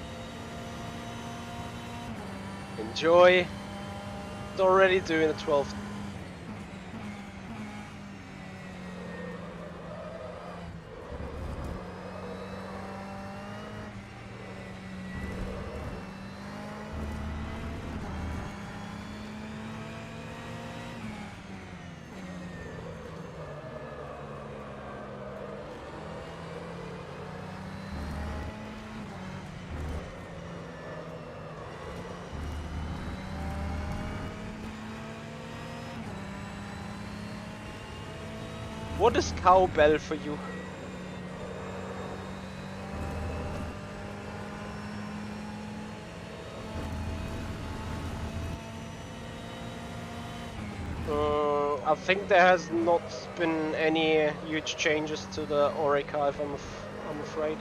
Enjoy. It's already doing a 12th. What is cowbell for you? I think there has not been any huge changes to the archive, I'm afraid.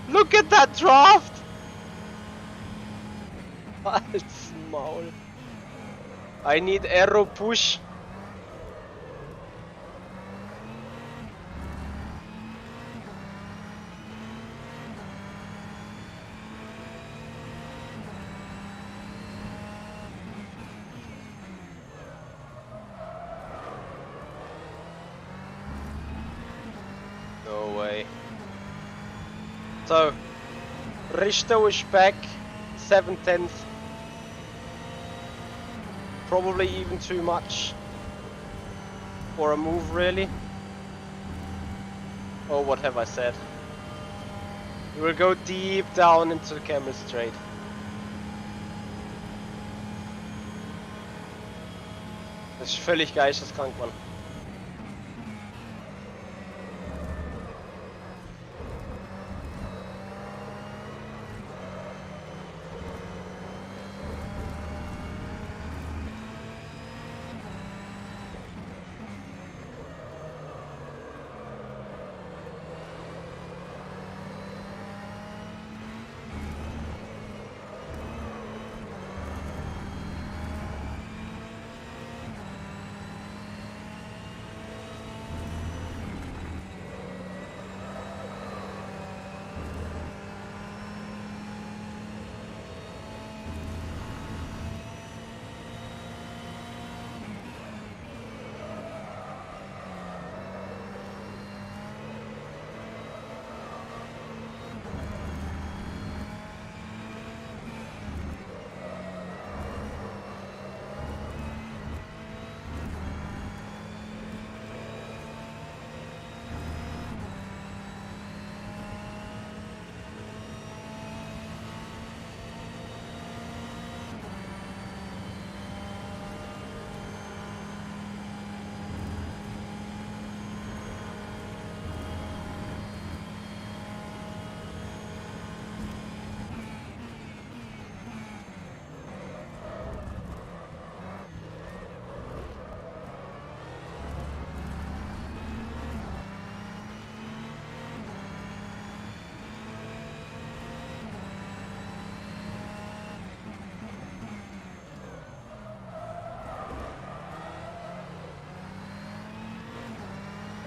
Look at that draft! Halt's Maul. I need aero push. No way. So, Risto is back, 7/10. Probably even too much for a move, really. Oh, what have I said? We will go deep down into the chemistry. Das ist völlig geisteskrank, Mann.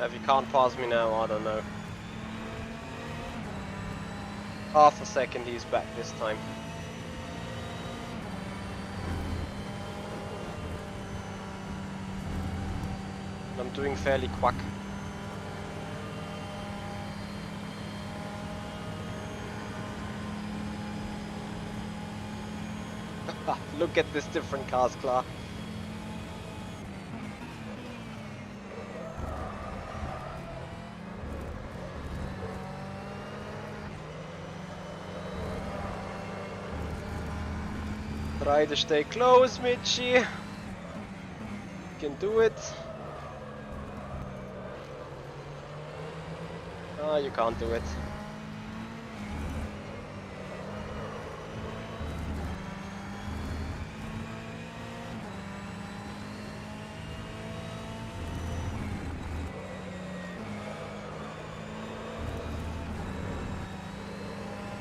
If you can't pass me now, I don't know. Half a second, he's back this time. I'm doing fairly quack. Look at this different cars, Clark. Try to stay close, Mitchie. You can do it. Ah, you can't do it.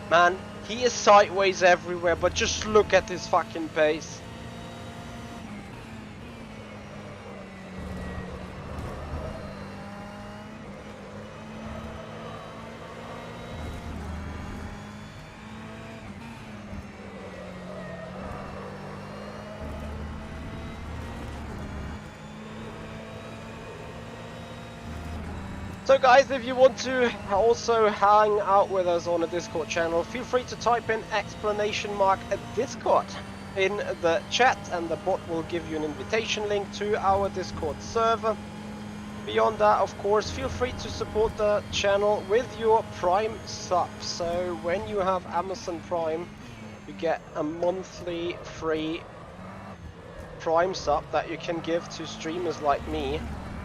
Man, he is sideways everywhere, but just look at his fucking pace. So guys, if you want to also hang out with us on a Discord channel, feel free to type in !Discord in the chat and the bot will give you an invitation link to our Discord server. Beyond that, of course, feel free to support the channel with your Prime sub. So when you have Amazon Prime, you get a monthly free Prime sub that you can give to streamers like me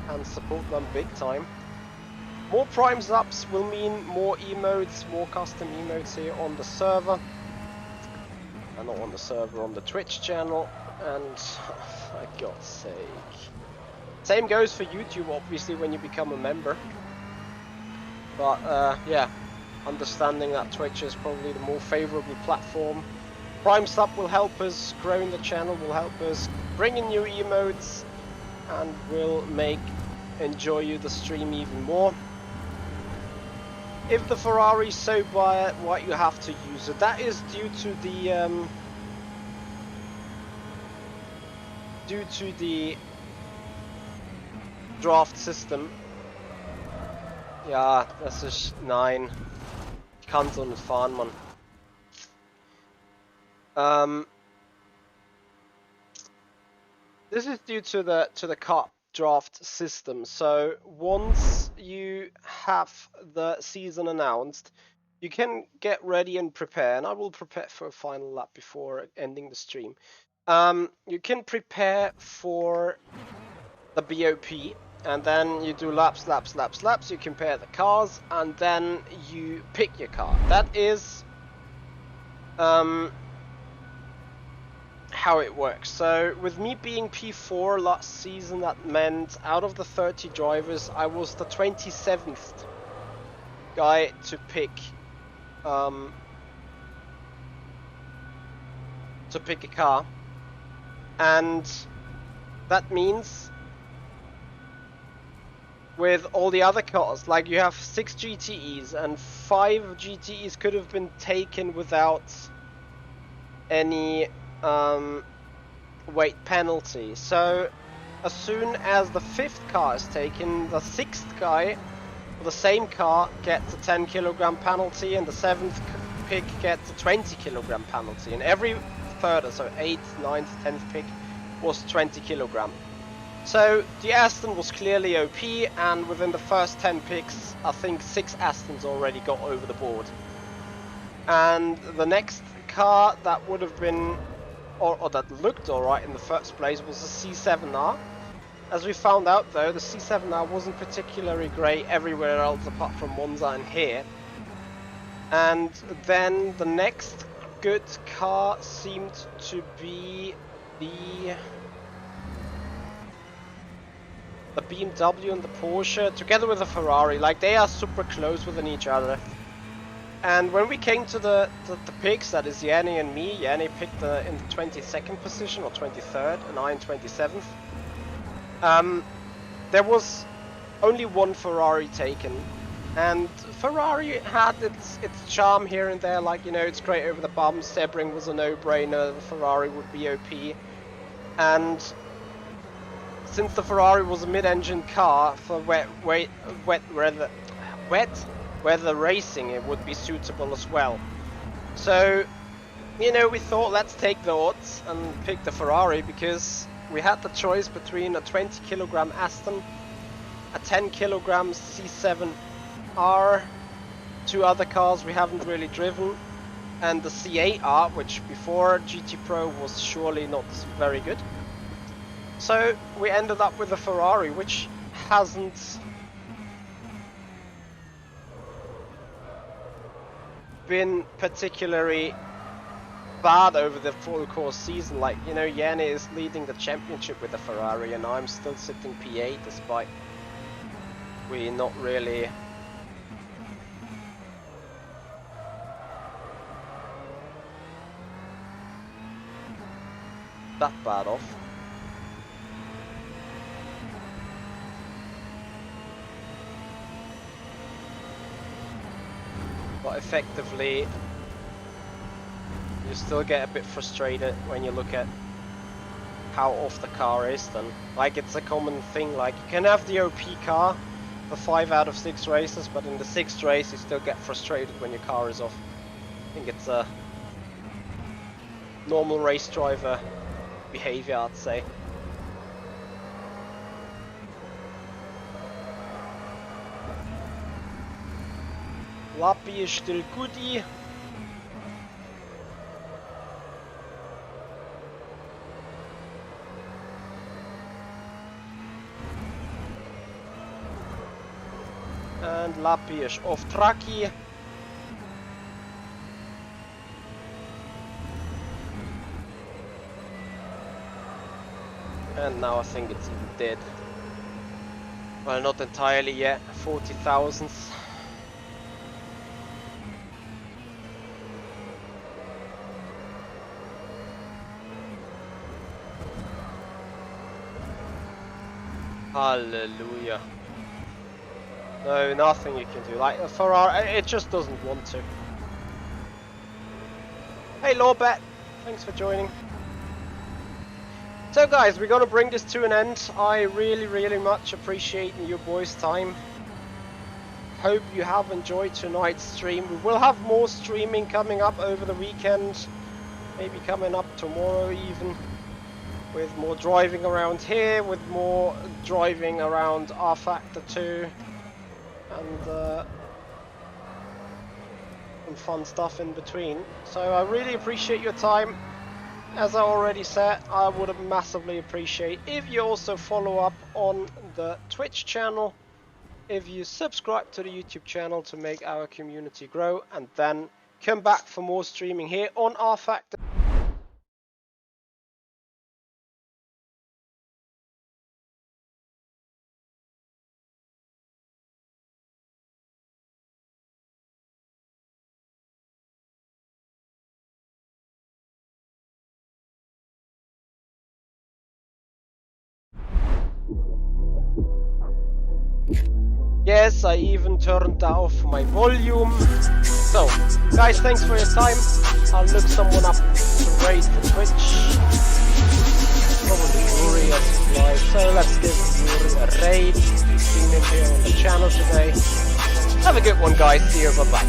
and support them big time. More Prime subs will mean more emotes, more custom emotes here on the server. And not on the server, on the Twitch channel. And for God's sake. Same goes for YouTube, obviously, when you become a member. But yeah, understanding that Twitch is probably the more favorable platform. Prime sub will help us growing the channel, will help us bring in new emotes, and will make enjoy you the stream even more. If the Ferrari is so buy it, what you have to use it. That is due to the draft system. Ja, das ist nein. Ich kann so nicht fahren, Mann. This is due to the car draft system. So once you have the season announced, you can get ready and prepare, and I will prepare for a final lap before ending the stream. You can prepare for the BOP, and then you do laps, you compare the cars, and then you pick your car. That is how it works. So with me being P4 last season, that meant out of the 30 drivers, I was the 27th guy to pick a car, and that means with all the other cars, like you have 6 GTEs, and 5 GTEs could have been taken without any weight penalty. So as soon as the 5th car is taken, the 6th guy for the same car gets a 10 kilogram penalty, and the 7th pick gets a 20 kilogram penalty, and every third, so 8th, 9th, 10th pick was 20 kilogram. So the Aston was clearly OP, and within the first 10 picks, I think 6 Astons already got over the board. And the next car that would have been, or that looked alright in the first place, was the C7R. As we found out though, the C7R wasn't particularly great everywhere else apart from Monza and here. And then the next good car seemed to be the BMW and the Porsche, together with the Ferrari. Like, they are super close within each other. And when we came to the picks, that is Yanni and me, Yanni picked in the 22nd position, or 23rd, and I in 27th. There was only one Ferrari taken, and Ferrari had its charm here and there, like, you know, it's great over the bumps, Sebring was a no-brainer, the Ferrari would be OP, and since the Ferrari was a mid-engine car for wet weather racing, it would be suitable as well. So, you know, we thought, let's take the odds and pick the Ferrari, because we had the choice between a 20 kilogram Aston, a 10 kilogram C7R, 2 other cars we haven't really driven, and the C8R, which before GT Pro was surely not very good. So we ended up with a Ferrari, which hasn't been particularly bad over the full course season. Like, you know, Yanni is leading the championship with a Ferrari, and I'm still sitting P8, despite we not really that bad off. But effectively, you still get a bit frustrated when you look at how off the car is. Then, like, it's a common thing, like you can have the OP car for 5 out of 6 races, but in the 6th race you still get frustrated when your car is off. I think it's a normal race driver behavior, I'd say. Lappi is still goodie. And Lappi is off tracky. And now I think it's dead. Well, not entirely yet, 40 thousandths. Hallelujah. No, nothing you can do. Like a Ferrari, it just doesn't want to. Hey Lawbet, thanks for joining. So guys, we're gonna bring this to an end. I really much appreciate your boys' time. Hope you have enjoyed tonight's stream. We will have more streaming coming up over the weekend. Maybe coming up tomorrow even. With more driving around here, with more driving around rFactor 2. And some fun stuff in between. So I really appreciate your time. As I already said, I would massively appreciate if you also follow up on the Twitch channel, if you subscribe to the YouTube channel to make our community grow, and then come back for more streaming here on rFactor. Yes, I even turned off my volume. So, guys, thanks for your time. I'll look someone up to raid for Twitch. Probably Yuri as live. So let's give Yuri a raid. He's streaming here on the channel today. Have a good one, guys. See you. Bye-bye.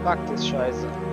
Fuck this Scheiße.